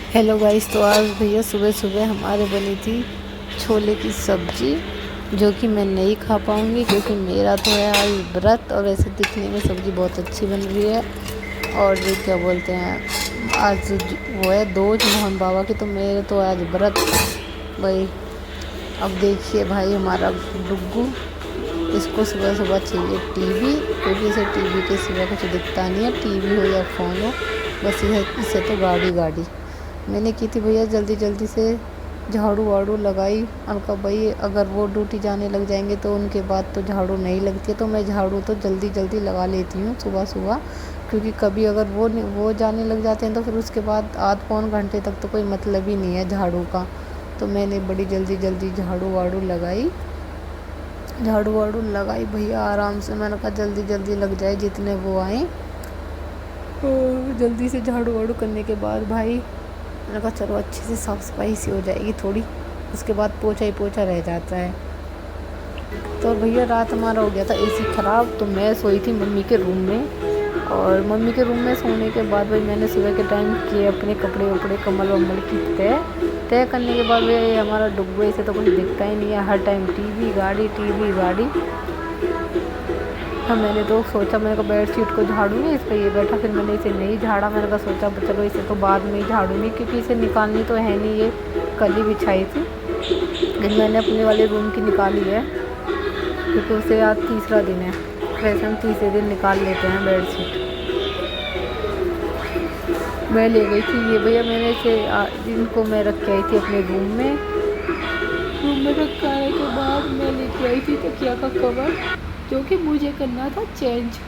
Hello guys. तो आज भैया सुबह सुबह हमारे बनी थी छोले की सब्ज़ी, जो कि मैं नहीं खा पाऊँगी क्योंकि मेरा तो है आज व्रत। और ऐसे दिखने में सब्ज़ी बहुत अच्छी बन रही है। और ये क्या बोलते हैं, आज वो है दोज मोहन बाबा की, तो मेरे तो आज व्रत भाई। अब देखिए भाई हमारा डुग्गू, इसको सुबह सुबह चाहिए टीवी, क्योंकि इसे टीवी के सिवा कुछ दिखता नहीं है। टीवी हो या फ़ोन हो, बस इसे तो गाड़ी गाड़ी। मैंने की थी भैया जल्दी जल्दी से झाड़ू वाड़ू लगाई। उनका भाई अगर वो ड्यूटी जाने लग जाएंगे तो उनके बाद तो झाड़ू नहीं लगती है, तो मैं झाड़ू तो जल्दी जल्दी लगा लेती हूँ सुबह सुबह। क्योंकि कभी अगर वो जाने लग जाते हैं तो फिर उसके बाद आध पौन घंटे तक तो कोई मतलब ही नहीं है झाड़ू का। तो मैंने बड़ी जल्दी जल्दी झाड़ू वाड़ू लगाई, झाड़ू वाड़ू लगाई भैया आराम से। मैंने कहा जल्दी जल्दी लग जाए जितने वो आए। जल्दी से झाड़ू वाड़ू करने के बाद भाई मैंने कहा चलो अच्छे से साफ़ सफाई सी हो जाएगी थोड़ी, उसके बाद पोछा ही पोछा रह जाता है। तो भैया रात हमारा हो गया था एसी ख़राब, तो मैं सोई थी मम्मी के रूम में। और मम्मी के रूम में सोने के बाद भाई मैंने सुबह के टाइम किए अपने कपड़े वपड़े कमल वमल की तय करने के बाद भैया ये हमारा डुब्बे से तो कुछ दिखता ही नहीं है, हर टाइम टीवी गाड़ी टीवी गाड़ी। हाँ मैंने तो सोचा, मैंने कहा बेड शीट को झाड़ूंगी, इस पर ये बैठा। फिर मैंने इसे नहीं झाड़ा, मैंने कहा सोचा चलो इसे तो बाद में ही झाड़ूंगी, क्योंकि इसे निकालनी तो है नहीं, ये कल ही बिछाई थी। लेकिन मैंने अपने वाले रूम की निकाली है, क्योंकि उसे आज तीसरा दिन है। वैसे हम तीसरे दिन निकाल लेते हैं बेड शीट। मैं ले गई थी ये भैया, मैंने इसे इनको मैं रख के आई थी अपने रूम में रख के आने के बाद मैं लेके आई थी तकिया का कवर, जो कि मुझे करना था चेंज।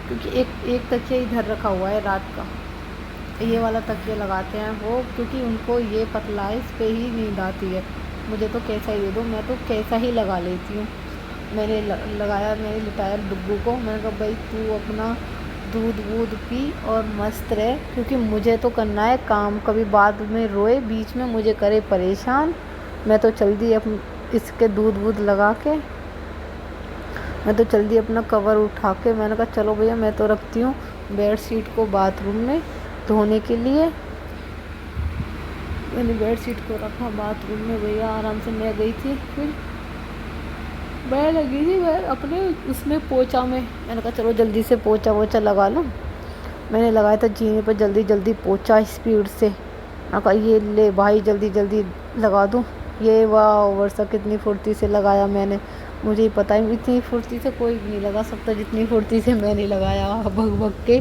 क्योंकि एक तकिया इधर रखा हुआ है रात का, ये वाला तकिया लगाते हैं वो, क्योंकि उनको ये पतला है, इस पे ही नींद आती है। मुझे तो कैसा ही दे दो, मैं तो कैसा ही लगा लेती हूँ। मैंने लगाया, मैंने लिटाया डुग्गू को। मैंने कहा भाई तू अपना दूध वूध पी और मस्त रहे, क्योंकि मुझे तो करना है काम। कभी बाद में रोए, बीच में मुझे करे परेशान। मैं तो जल्दी इसके दूध वूध लगा के मैं तो जल्दी अपना कवर उठा के मैंने कहा चलो भैया मैं तो रखती हूँ बेड शीट को बाथरूम में धोने के लिए। मैंने बेड शीट को रखा बाथरूम में भैया आराम से। मैं गई थी, फिर मैं लगी थी मैं अपने उसमें पोछा में। मैंने कहा चलो जल्दी से पोछा वोछा लगा लूँ। मैंने लगाया था जीने पर जल्दी जल्दी पोछा स्पीड से। मैंने कहा ये ले भाई जल्दी जल्दी लगा दूँ। ये वाह वर्षा कितनी फुर्ती से लगाया मैंने, मुझे ही पता है इतनी फुर्ती से कोई भी नहीं लगा सकता जितनी फुर्ती से मैंने लगाया भग भग के।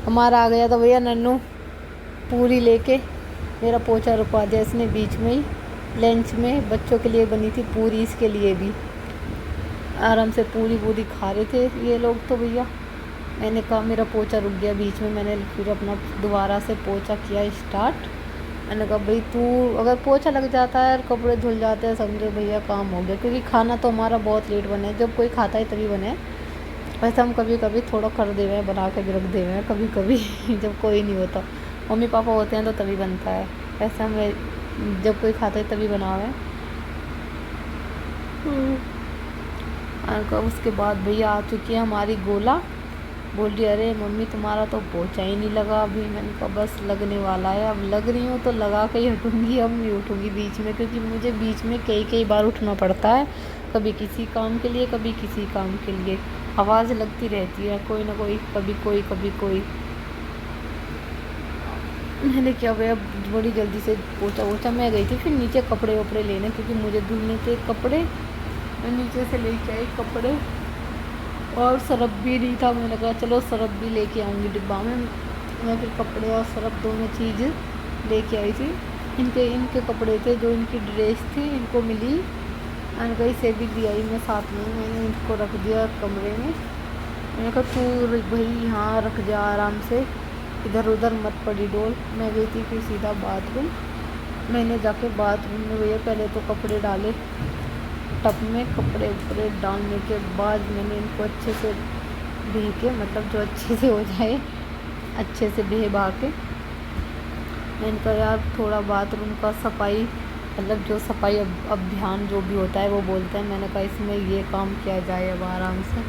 हमारा आ गया था भैया नन्नू पूरी लेके, मेरा पोछा रुकवा दिया इसने बीच में ही। लंच में बच्चों के लिए बनी थी पूरी, इसके लिए भी आराम से पूरी पूरी खा रहे थे ये लोग। तो भैया मैंने कहा मेरा पोछा रुक गया बीच में, मैंने फिर अपना दोबारा से पोछा किया स्टार्ट। मैंने कहा भाई तू अगर पोछा लग जाता है और कपड़े धुल जाते हैं समझो भैया काम हो गया। क्योंकि खाना तो हमारा बहुत लेट बने, जब कोई खाता है तभी बने। वैसे हम कभी कभी थोड़ा कर दे हुए हैं, बना के भी रख दे हुए हैं कभी कभी जब कोई नहीं होता, मम्मी पापा होते हैं तो तभी बनता है। ऐसा हमें जब कोई खाता है तभी बना हुआ है। उसके बाद भैया आ चुकी है हमारी गोला, बोल रही अरे मम्मी तुम्हारा तो पोछा ही नहीं लगा अभी। मैंने कहा बस लगने वाला है, अब लग रही हूँ तो लगा के ही हटूँगी, अब नहीं उठूँगी बीच में। क्योंकि मुझे बीच में कई बार उठना पड़ता है, कभी किसी काम के लिए कभी किसी काम के लिए। आवाज़ लगती रहती है कोई ना कोई, कभी कोई कभी कोई। मैंने क्या भैया बड़ी जल्दी से पोछा वोछा। मैं गई थी फिर नीचे कपड़े वपड़े लेने, क्योंकि मुझे धुलने थे कपड़े। मैं नीचे से लेके आई कपड़े, और सरफ भी नहीं था। मैंने कहा चलो सरफ भी लेके आऊँगी डिब्बा में। मैं फिर कपड़े और सरफ दोनों चीज़ लेके आई थी। इनके कपड़े थे, जो इनकी ड्रेस थी इनको मिली। मैंने कहा इसे भी ले आई मैं साथ में। मैंने इनको रख दिया कमरे में। मैंने कहा तू भाई यहाँ रख जा आराम से, इधर उधर मत पड़ी डोल। मैं गई थी फिर सीधा बाथरूम। मैंने जाके बाथरूम में भैया पहले तो कपड़े डाले टब में। कपड़े उपड़े डालने के बाद मैंने इनको अच्छे से धो के, मतलब जो अच्छे से हो जाए अच्छे से धो बहा के। मैंने कहा यार थोड़ा बाथरूम का सफाई, मतलब जो सफाई अभियान जो भी होता है वो बोलते हैं। मैंने कहा इसमें ये काम किया जाए अब आराम से।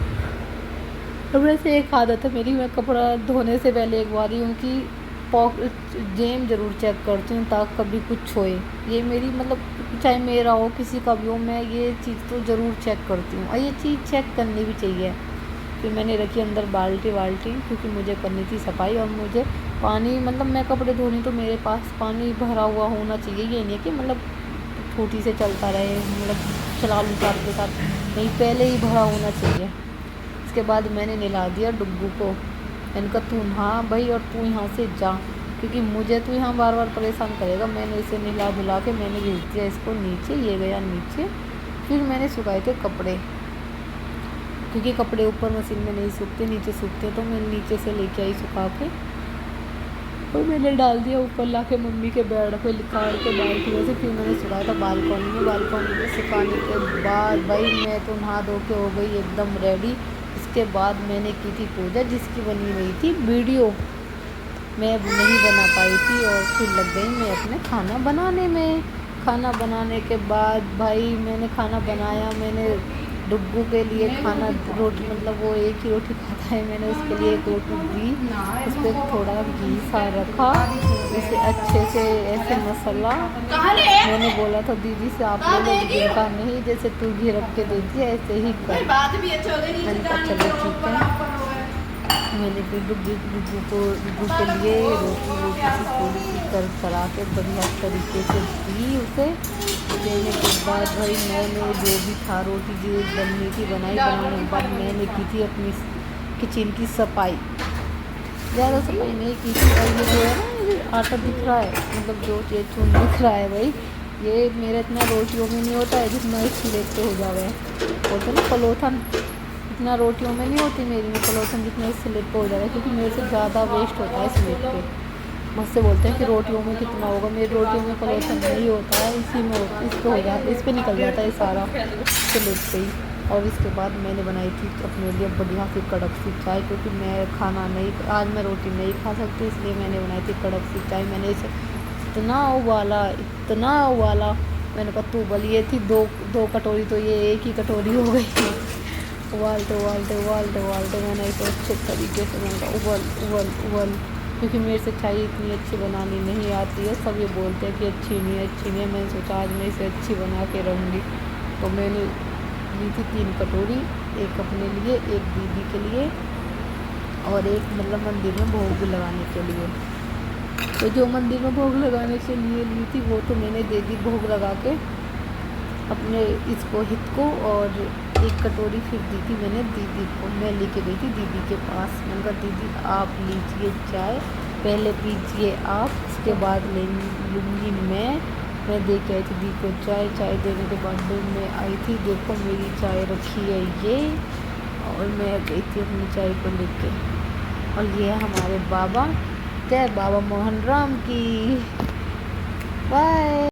अब वैसे एक आदत है मेरी, मैं कपड़ा धोने से पहले एक बार ही उनकी जेम ज़रूर चेक करती हूँ ताकि कभी कुछ होए। ये मेरी मतलब चाहे मेरा हो किसी का भी हो, मैं ये चीज़ तो ज़रूर चेक करती हूँ और ये चीज़ चेक करनी भी चाहिए। फिर मैंने रखी अंदर बाल्टी क्योंकि मुझे करनी थी सफाई और मुझे पानी मतलब मैं कपड़े धोनी तो मेरे पास पानी भरा हुआ होना चाहिए। ये नहीं है कि मतलब टूटी से चलता रहे, मतलब चला लूँ साथ के साथ, नहीं, पहले ही भरा होना चाहिए। इसके बाद मैंने नहला दिया डुग्गू को। मैंने कहा तू नहा भाई और तू यहाँ से जा, क्योंकि मुझे तो यहाँ बार बार परेशान करेगा। मैंने इसे नहला धुला के मैंने भेज दिया इसको नीचे, ये गया नीचे। फिर मैंने सुखाए थे कपड़े, क्योंकि कपड़े ऊपर मशीन में नहीं सूखते, नीचे सूखते, तो मैं नीचे से लेके आई सुखा के और मैंने डाल दिया ऊपर ला के मम्मी के बेड पे निकाल के बाल्टी में से। फिर मैंने सुखाया था बालकनी में सुखाने के बाद भाई मैं तो नहा धो के हो गई एकदम रेडी। इसके बाद मैंने की थी पूजा, जिसकी बनी हुई थी वीडियो, मैं नहीं बना पाई थी और फिर लग गई मैं अपने खाना बनाने में। खाना बनाने के बाद भाई मैंने खाना बनाया, मैंने डुग्गू के लिए खाना रोटी मतलब वो एक ही रोटी खाता है, मैंने उसके लिए एक रोटी दी, उस पर थोड़ा घी सा रखा, इसे अच्छे से ऐसे मसाला। मैंने बोला था दीदी से आप लोग घी का नहीं, जैसे तू घी रख के देती है ऐसे ही कर। मैंने कहा चलो ठीक है। मैंने फिर डुग्गू के लिए रोटी सी थोड़ी सी करा के बढ़िया तरीके से दी उसे। देने के बाद भाई मैंने जो भी था रोटी जो बननी थी बनाने के बाद मैंने की थी अपनी किचन की सफाई। ज़्यादा सफाई नहीं की थी। और ये जो है ना ये आटा दिख रहा है, मतलब जो ये चून दिख रहा है भाई, ये मेरा इतना रोटियों में नहीं होता है जितना इस स्लेब पे हो जावे है। बोलते ना पलोथन, इतना रोटियों में नहीं होती मेरी में पलोथन जितना इस स्लेब पे हो जाएगा, क्योंकि मेरे से ज़्यादा वेस्ट होता है स्लेब पे। मुझसे बोलते हैं कि रोटियों में कितना होगा, मेरी रोटियों में पलोथन नहीं होता है, इसी में इस पे हो जाता है, इस पे निकल जाता है सारा स्लेब पे ही। और इसके बाद मैंने बनाई थी अपने लिए बढ़िया सी कड़क सी चाय, क्योंकि मैं खाना नहीं, आज मैं रोटी नहीं खा सकती, इसलिए मैंने बनाई थी कड़क सी चाय। मैंने इसे इतना उबाला, मैंने कहा तू उबलिए थी दो कटोरी, तो ये एक ही कटोरी हो गई। उबालते मैंने इसे अच्छे तरीके से मैंने कहा उबल, क्योंकि मेरे से चाय इतनी अच्छी बनानी नहीं आती है। सब ये बोलते हैं कि अच्छी नहीं है। मैंने सोचा आज मैं इसे अच्छी बना के रहूँगी, तो मैंने ली थी 3 कटोरी, एक अपने लिए, एक दीदी के लिए और एक मतलब मंदिर में भोग लगाने के लिए। तो जो मंदिर में भोग लगाने के लिए ली थी वो तो मैंने दे दी भोग लगा के अपने इसको हित को, और एक कटोरी फिर दी थी मैंने दीदी को। मैं लेके गई थी दीदी के पास, मैंने कहा दीदी आप लीजिए चाय, पहले पीजिए आप, उसके बाद लूँगी मैं दे के आई थी दीदी को चाय देने के बाद मैं आई थी, देखो मेरी चाय रखी है ये, और मैं गई थी अपनी चाय को लेके। और ये है हमारे बाबा, जय बाबा मोहन राम की। बाय।